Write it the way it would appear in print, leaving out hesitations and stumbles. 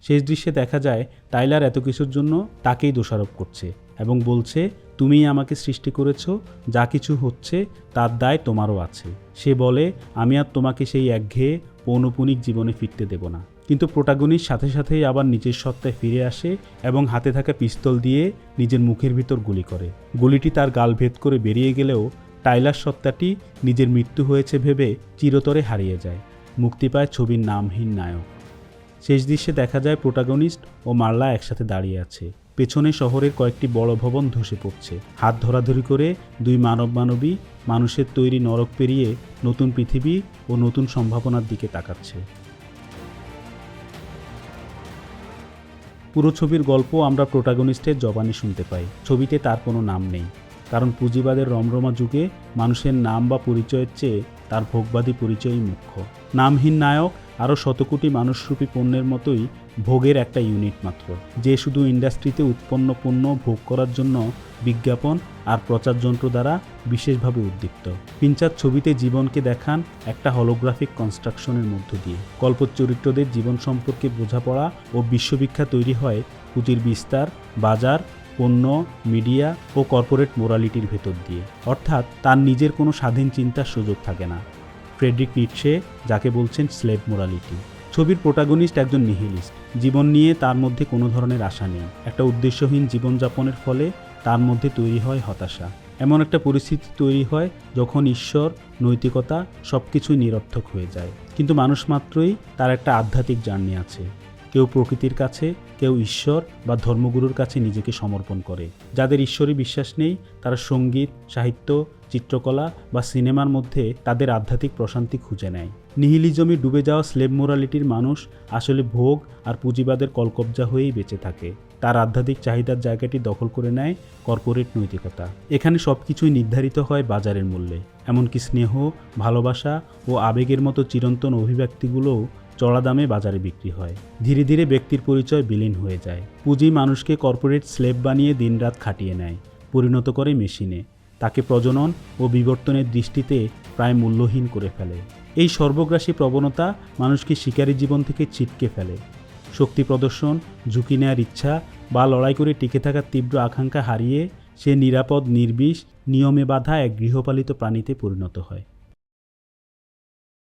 শেষ দৃশ্যে দেখা যায় টাইলার এত কিছুর জন্য তাকেই দোষারোপ করছে এবং বলছে, তুমিই আমাকে সৃষ্টি করেছো, যা কিছু হচ্ছে তার দায় তোমারও আছে। সে বলে, আমি আর তোমাকে সেই একঘেয়ে পৌনপুনিক জীবনে ফিরতে দেব না। কিন্তু প্রোটাগনিস্ট সাথে সাথেই আবার নিজের সত্তায় ফিরে আসে এবং হাতে থাকা পিস্তল দিয়ে নিজের মুখের ভিতর গুলি করে। গুলিটি তার গাল ভেদ করে বেরিয়ে গেলেও টাইলার সত্তাটি নিজের মৃত্যু হয়েছে ভেবে চিরতরে হারিয়ে যায়। মুক্তি পায় ছবির নামহীন নায়ক। শেষ দৃশ্যে দেখা যায় প্রোটাগনিস্ট ও মার্লা একসাথে দাঁড়িয়ে আছে। পেছনে শহরের কয়েকটি বড় ভবন ধসে পড়ছে। হাত ধরাধরি করে দুই মানবী মানুষের তৈরি নরক পেরিয়ে নতুন পৃথিবী ও নতুন সম্ভাবনার দিকে তাকাচ্ছে। পুরো ছবির গল্প আমরা প্রোটাগনিস্টের জবানে শুনতে পাই। ছবিতে তার কোনো নাম নেই, কারণ পুঁজিবাদের রমরমা যুগে মানুষের নাম বা পরিচয়ের চেয়ে তার ভোগবাদী পরিচয়ই মুখ্য। নামহীন নায়ক আরও শতকোটি মানুষরূপী পণ্যের মতোই ভোগের একটা ইউনিট মাত্র, যে শুধু ইন্ডাস্ট্রিতে উৎপন্ন পণ্য ভোগ করার জন্য বিজ্ঞাপন আর প্রচার যন্ত্র দ্বারা বিশেষভাবে উদ্দীপ্ত। ফিঞ্চার ছবিতে জীবনকে দেখান একটা হলোগ্রাফিক কনস্ট্রাকশনের মধ্য দিয়ে। কল্পত চরিত্রদের জীবন সম্পর্কে বোঝাপড়া ও বিশ্ববিখ্যা তৈরি হয় পুঁজির বিস্তার, বাজার, পণ্য, মিডিয়া ও কর্পোরেট মোরালিটির ভেতর দিয়ে। অর্থাৎ তার নিজের কোনো স্বাধীন চিন্তার সুযোগ থাকে না। ফ্রেডরিক নিটশে যাকে বলছেন স্লেভ মোরালিটি। ছবির প্রোটাগনিস্ট একজন নিহিলিস্ট। জীবন নিয়ে তার মধ্যে কোনো ধরনের আশা নেই। একটা উদ্দেশ্যহীন জীবনযাপনের ফলে তার মধ্যে তৈরি হয় হতাশা। এমন একটা পরিস্থিতি তৈরি হয় যখন ঈশ্বর, নৈতিকতা সব কিছুই নিরর্থক হয়ে যায়। কিন্তু মানুষ মাত্রই তার একটা আধ্যাত্মিক জার্নি আছে। কেউ প্রকৃতির কাছে, কেউ ঈশ্বর বা ধর্মগুরুর কাছে নিজেকে সমর্পণ করে। যাদের ঈশ্বরে বিশ্বাস নেই তারা সঙ্গীত, সাহিত্য, চিত্রকলা বা সিনেমার মধ্যে তাদের আধ্যাত্মিক প্রশান্তি খুঁজে নেয়। নিহিলিজমে ডুবে যাওয়া স্লেভ মোরালিটির মানুষ আসলে ভোগ আর পুঁজিবাদের কলকব্জা হয়েই বেঁচে থাকে। তার আধ্যাত্মিক চাহিদার জায়গাটি দখল করে নেয় কর্পোরেট নৈতিকতা। এখানে সব কিছুই নির্ধারিত হয় বাজারের মূল্যে। এমনকি স্নেহ, ভালোবাসা ও আবেগের মতো চিরন্তন অভিব্যক্তিগুলোও চড়া দামে বাজারে বিক্রি হয়। ধীরে ধীরে ব্যক্তির পরিচয় বিলীন হয়ে যায়। পুঁজি মানুষকে কর্পোরেট স্লেভ বানিয়ে দিনরাত খাটিয়ে নেয়, পরিণত করে মেশিনে। তাকে প্রজনন ও বিবর্তনের দৃষ্টিতে প্রায় মূল্যহীন করে ফেলে। এই সর্বগ্রাসী প্রবণতা মানুষকে শিকারী জীবন থেকে ছিটকে ফেলে। শক্তি প্রদর্শন, ঝুঁকি নেওয়ার ইচ্ছা বা লড়াই করে টিকে থাকার তীব্র আকাঙ্ক্ষা হারিয়ে সে নিরাপদ, নির্বিষ, নিয়মে বাঁধা এক গৃহপালিত প্রাণীতে পরিণত হয়।